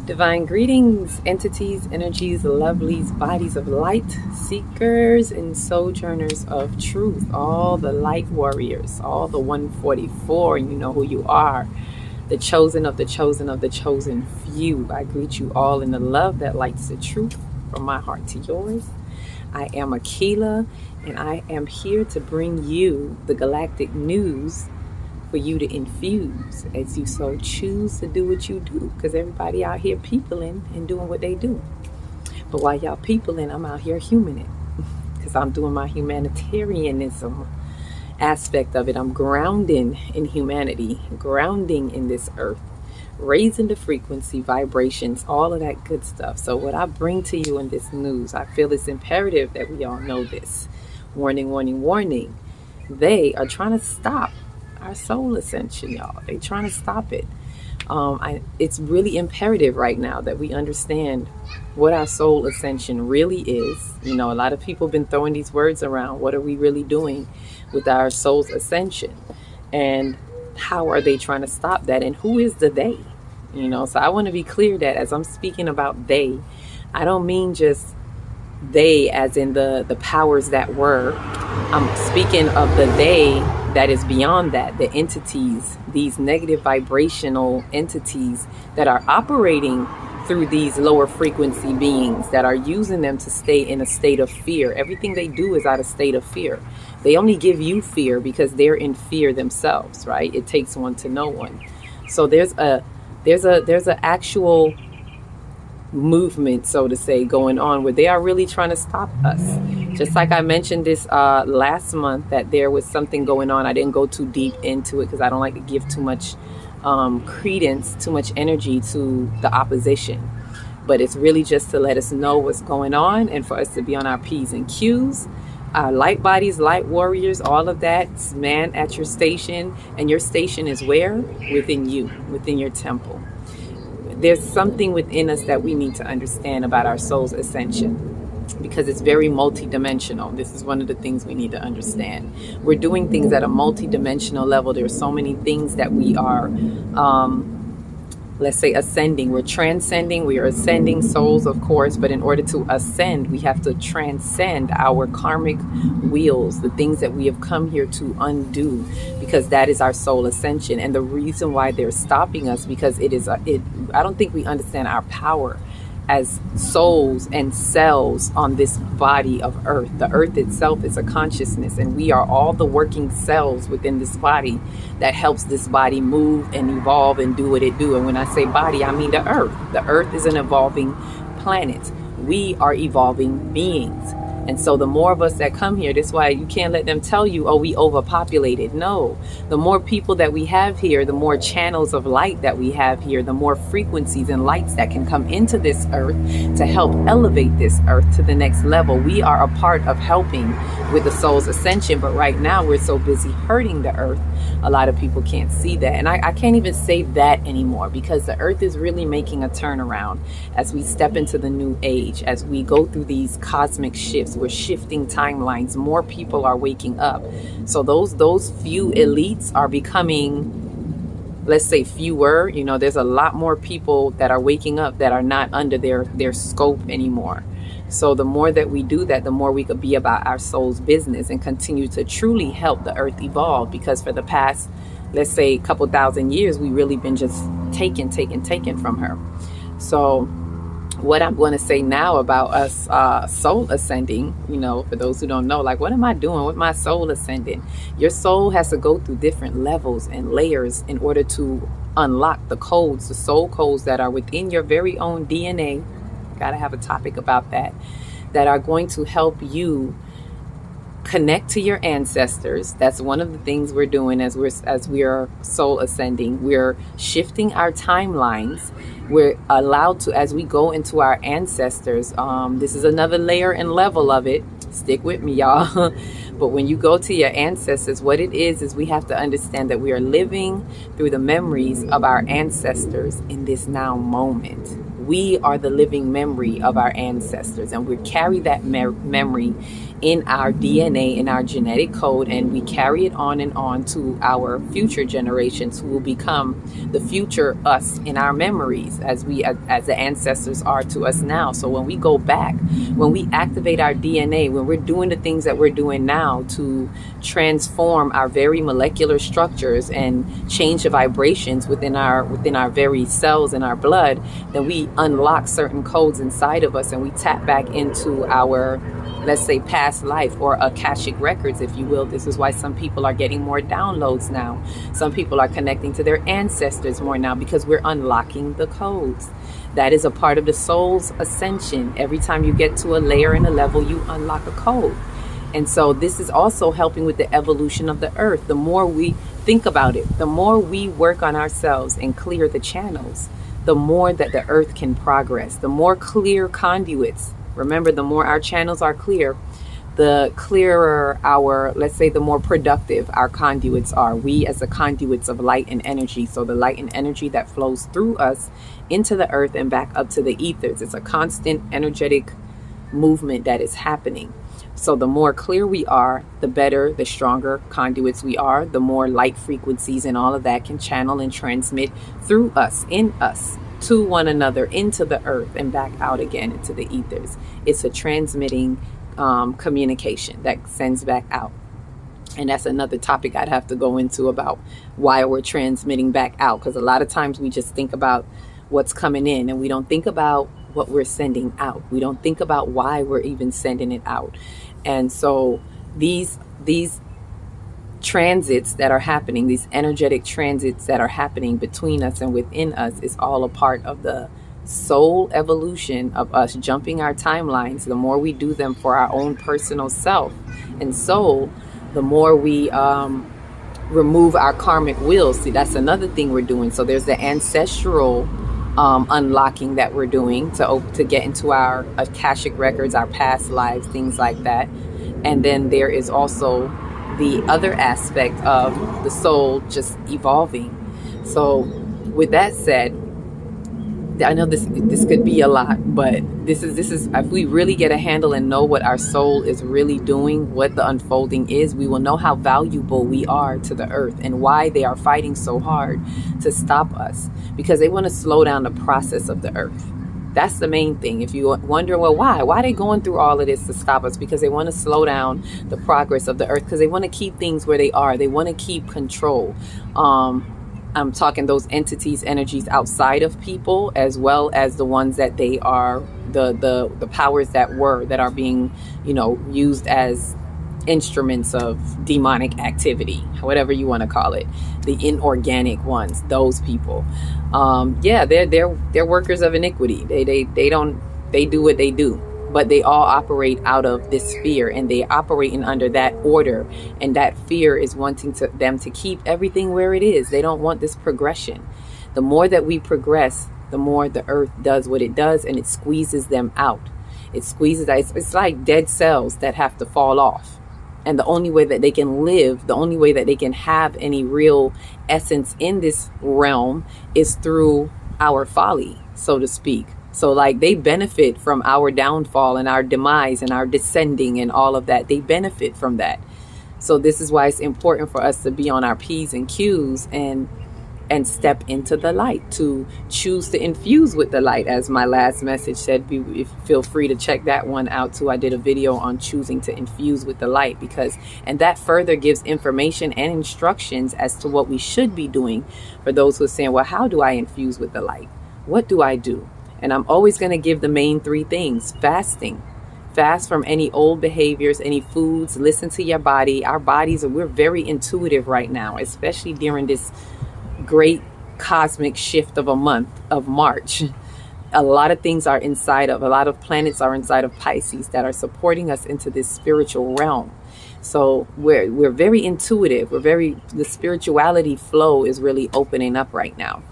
Divine greetings, entities, energies, lovelies, bodies of light, seekers, and sojourners of truth. All the light warriors, all the 144, you know who you are. The chosen of the chosen of the chosen few. I greet you all in the love that lights the truth from my heart to yours. I am Akila, and I am here to bring you the galactic news for you to infuse as you so choose to do what you do, because everybody out here peopling and doing what they do. But while y'all peopling, I'm out here humaning, because I'm doing my humanitarianism aspect of it. I'm grounding in humanity, grounding in this earth, raising the frequency, vibrations, all of that good stuff. So what I bring to you in this news, I feel it's imperative that we all know this. Warning, warning, warning. They are trying to stop our soul ascension, y'all. They're trying to stop it. It's really imperative right now that we understand what our soul ascension really is. You know, a lot of people have been throwing these words around. What are we really doing with our soul's ascension? And how are they trying to stop that? And who is the they? You know, so I want to be clear that as I'm speaking about they, I don't mean just they as in the powers that were. I'm speaking of the they that is beyond that, the entities, these negative vibrational entities that are operating through these lower frequency beings, that are using them to stay in a state of fear. Everything they do is out of state of fear. They only give you fear because they're in fear themselves, right? It takes one to know one. So there's a actual movement, so to say, going on where they are really trying to stop us. Just like I mentioned this last month, that there was something going on. I didn't go too deep into it because I don't like to give too much credence, too much energy to the opposition. But it's really just to let us know what's going on and for us to be on our P's and Q's. Light bodies, light warriors, all of that. Man at your station. And your station is where? Within you, within your temple. There's something within us that we need to understand about our soul's ascension, because it's very multidimensional. This is one of the things we need to understand. We're doing things at a multidimensional level. There are so many things that we are, let's say, ascending. We're transcending. We are ascending souls, of course, but in order to ascend, we have to transcend our karmic wheels, the things that we have come here to undo, because that is our soul ascension. And the reason why they're stopping us, because I don't think we understand our power as souls and cells on this body of earth. The earth itself is a consciousness, and we are all the working cells within this body that helps this body move and evolve and do what it do. And when I say body, I mean the earth. The earth is an evolving planet. We are evolving beings. And so the more of us that come here, that's why you can't let them tell you, oh, we overpopulated. No, the more people that we have here, the more channels of light that we have here, the more frequencies and lights that can come into this earth to help elevate this earth to the next level. We are a part of helping with the soul's ascension, but right now we're so busy hurting the earth. A lot of people can't see that. And I can't even say that anymore, because the earth is really making a turnaround as we step into the new age, as we go through these cosmic shifts. We're shifting timelines. More people are waking up. So those few elites are becoming, let's say, fewer. You know, there's a lot more people that are waking up that are not under their scope anymore. So the more that we do that, the more we could be about our soul's business and continue to truly help the earth evolve. Because for the past, let's say, couple thousand years, we've really been just taken from her. So what I'm going to say now about us soul ascending, you know, for those who don't know, like, what am I doing with my soul ascending? Your soul has to go through different levels and layers in order to unlock the codes, the soul codes that are within your very own DNA. Got to have a topic about that are going to help you connect to your ancestors. That's one of the things we're doing as we are soul ascending. We're shifting our timelines. We're allowed to, as we go into our ancestors, this is another layer and level of it. Stick with me, y'all. But when you go to your ancestors, what it is we have to understand that we are living through the memories of our ancestors in this now moment. We are the living memory of our ancestors, and we carry that memory in our DNA, in our genetic code, and we carry it on and on to our future generations, who will become the future us in our memories, as the ancestors are to us now. So when we go back, when we activate our DNA, when we're doing the things that we're doing now to transform our very molecular structures and change the vibrations within our very cells in our blood, then we unlock certain codes inside of us, and we tap back into our, let's say, past life, or Akashic records, if you will. This is why some people are getting more downloads now. Some people are connecting to their ancestors more now, because we're unlocking the codes. That is a part of the soul's ascension. Every time you get to a layer and a level, you unlock a code. And so this is also helping with the evolution of the earth. The more we think about it, the more we work on ourselves and clear the channels, the more that the earth can progress. The more clear conduits, remember, the more our channels are clear, the clearer our, let's say, the more productive our conduits are. We as the conduits of light and energy. So the light and energy that flows through us into the earth and back up to the ethers. It's a constant energetic movement that is happening. So the more clear we are, the better, the stronger conduits we are, the more light frequencies and all of that can channel and transmit through us, in us, to one another, into the earth and back out again into the ethers. It's a transmitting communication that sends back out. And that's another topic I'd have to go into about why we're transmitting back out. Because a lot of times we just think about what's coming in, and we don't think about what we're sending out. We don't think about why we're even sending it out. And so these transits that are happening, these energetic transits that are happening between us and within us, is all a part of the soul evolution of us jumping our timelines. The more we do them for our own personal self and soul, the more we remove our karmic wheels. See, that's another thing we're doing. So there's the ancestral unlocking that we're doing to get into our Akashic records, our past lives, things like that. And then there is also the other aspect of the soul just evolving. So with that said, I know this could be a lot, but this is if we really get a handle and know what our soul is really doing, what the unfolding is, we will know how valuable we are to the earth and why they are fighting so hard to stop us, because they want to slow down the process of the earth. That's the main thing. If you wonder, well, why are they going through all of this to stop us? Because they want to slow down the progress of the earth, because they want to keep things where they are. They want to keep control. I'm talking those entities, energies outside of people, as well as the ones that they are, the powers that are being, used as instruments of demonic activity, whatever you want to call it, the inorganic ones, those people. They're workers of iniquity. They do what they do. But they all operate out of this fear, and they operating under that order, and that fear is wanting them to keep everything where it is. They don't want this progression. The more that we progress, the more the earth does what it does, and it squeezes them out. It's like dead cells that have to fall off. And the only way that they can live, the only way that they can have any real essence in this realm, is through our folly, so to speak. So like they benefit from our downfall and our demise and our descending and all of that. They benefit from that. So this is why it's important for us to be on our P's and Q's and step into the light, to choose to infuse with the light. As my last message said, feel free to check that one out too. I did a video on choosing to infuse with the light, and that further gives information and instructions as to what we should be doing for those who are saying, well, how do I infuse with the light? What do I do? And I'm always going to give the main three things. Fasting. Fast from any old behaviors, any foods. Listen to your body. Our bodies, we're very intuitive right now, especially during this great cosmic shift of a month of March. A lot of things are a lot of planets are inside of Pisces that are supporting us into this spiritual realm. So we're very intuitive. The spirituality flow is really opening up right now.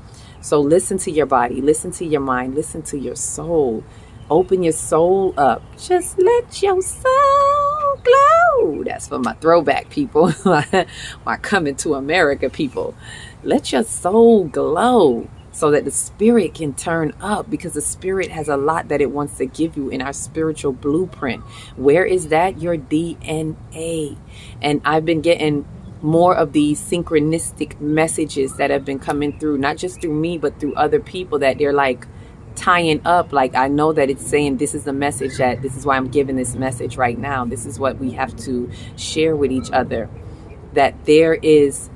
So listen to your body, listen to your mind, listen to your soul. Open your soul up. Just let your soul glow. That's for my throwback people, my coming to America people. Let your soul glow. so that the spirit can turn up, because the spirit has a lot that it wants to give you in our spiritual blueprint. Where is that? Your DNA. And I've been getting more of these synchronistic messages that have been coming through, not just through me, but through other people, that they're like tying up. Like, I know that it's saying, this is the message, that this is why I'm giving this message right now. This is what we have to share with each other, that there is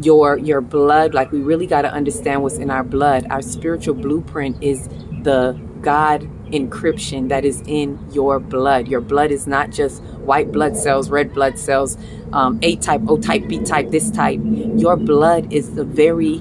your blood. Like, we really got to understand what's in our blood. Our spiritual blueprint is the God encryption that is in your blood. Your blood is not just white blood cells, red blood cells, A type, O type, B type, this type. Your blood is the very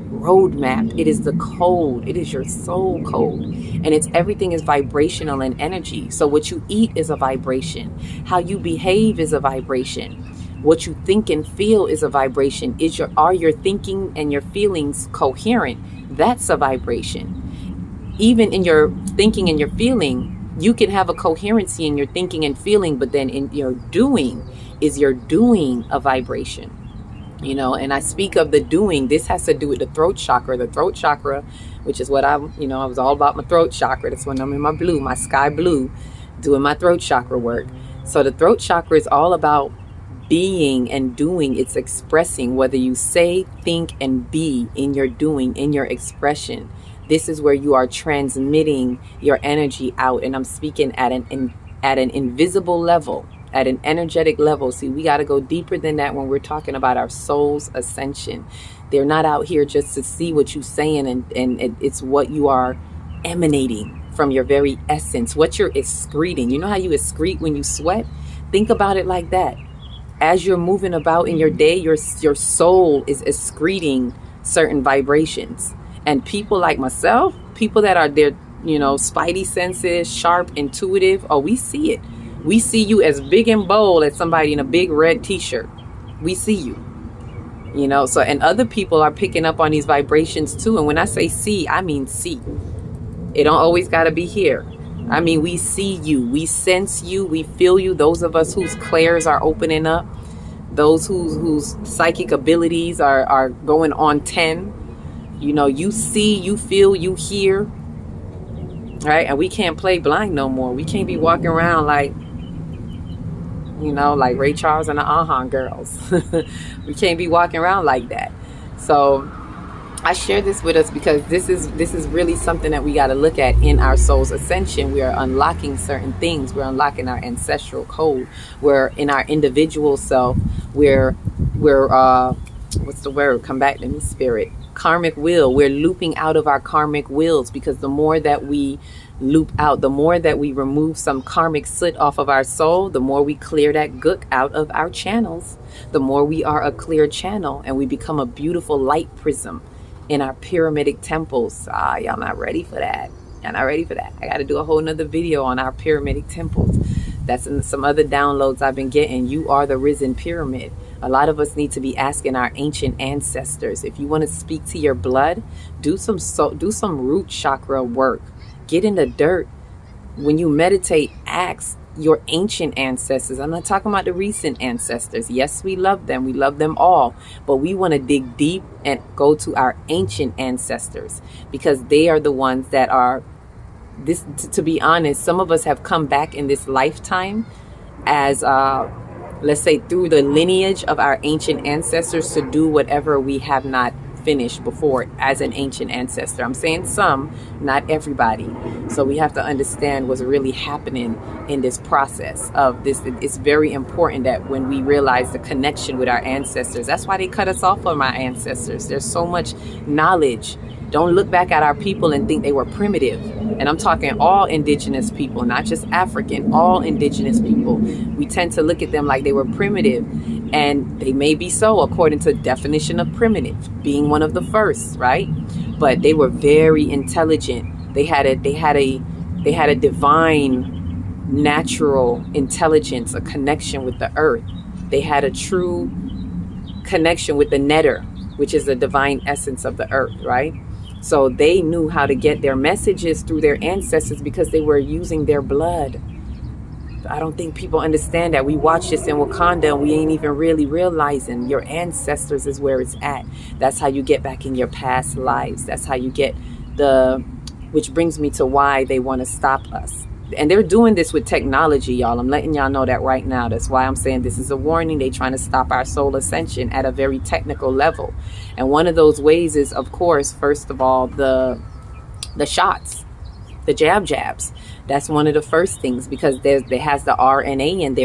roadmap. It is the code. It is your soul code. And it's everything is vibrational and energy. So what you eat is a vibration. How you behave is a vibration. What you think and feel is a vibration. Are your thinking and your feelings coherent? That's a vibration. Even in your thinking and your feeling, you can have a coherency in your thinking and feeling, but then in your doing, is your doing a vibration? And I speak of the doing. This has to do with the throat chakra. The throat chakra, which is what I was all about my throat chakra. That's when I'm in my blue, my sky blue, doing my throat chakra work. So the throat chakra is all about being and doing. It's expressing, whether you say, think, and be in your doing, in your expression. This is where you are transmitting your energy out. And I'm speaking at an invisible level, at an energetic level. See, we got to go deeper than that when we're talking about our soul's ascension. They're not out here just to see what you're saying, and it's what you are emanating from your very essence, what you're excreting. You know how you excrete when you sweat? Think about it like that. As you're moving about in your day, your soul is excreting certain vibrations. And people like myself, people that are their, spidey senses, sharp, intuitive, we see it. We see you as big and bold as somebody in a big red t-shirt. We see you, so, and other people are picking up on these vibrations too. And when I say see, I mean see. It don't always got to be here. I mean, we see you, we sense you, we feel you. Those of us whose clairs are opening up, those whose psychic abilities are going on 10, you see, you feel, you hear, right? And we can't play blind no more. We can't be walking around like, like Ray Charles and the girls. We can't be walking around like that. So I share this with us because this is really something that we got to look at in our soul's ascension. We are unlocking certain things. We're unlocking our ancestral code. We're in our individual self. We're what's the word? Come back to me, spirit. Karmic wheel. We're looping out of our karmic wheels, because the more that we loop out, the more that we remove some karmic soot off of our soul, the more we clear that gook out of our channels, the more we are a clear channel, and we become a beautiful light prism in our pyramidic temples. Y'all not ready for that. Y'all not ready for that. I got to do a whole nother video on our pyramidic temples. That's in some other downloads I've been getting. You are the risen pyramid. A lot of us need to be asking our ancient ancestors. If you want to speak to your blood, do some root chakra work. Get in the dirt. When you meditate, ask your ancient ancestors. I'm not talking about the recent ancestors. Yes, we love them. We love them all. But we want to dig deep and go to our ancient ancestors, because they are the ones that are this. To be honest, some of us have come back in this lifetime as let's say through the lineage of our ancient ancestors to do whatever we have not finished before as an ancient ancestor. I'm saying some, not everybody. So we have to understand what's really happening in this process of this. It's very important that when we realize the connection with our ancestors, that's why they cut us off from our ancestors. There's so much knowledge. Don't look back at our people and think they were primitive. And I'm talking all indigenous people, not just African, all indigenous people. We tend to look at them like they were primitive, and they may be so according to the definition of primitive, being one of the first, right? But they were very intelligent. They had a divine, natural intelligence, a connection with the earth. They had a true connection with the netter, which is the divine essence of the earth, right? So they knew how to get their messages through their ancestors because they were using their blood. I don't think people understand that. We watch this in Wakanda and we ain't even really realizing your ancestors is where it's at. That's how you get back in your past lives. That's how you get which brings me to why they want to stop us. And they're doing this with technology, y'all. I'm letting y'all know that right now. That's why I'm saying this is a warning. They're trying to stop our soul ascension at a very technical level. And one of those ways is, of course, first of all, the shots, the jabs. That's one of the first things, because there has the RNA in there.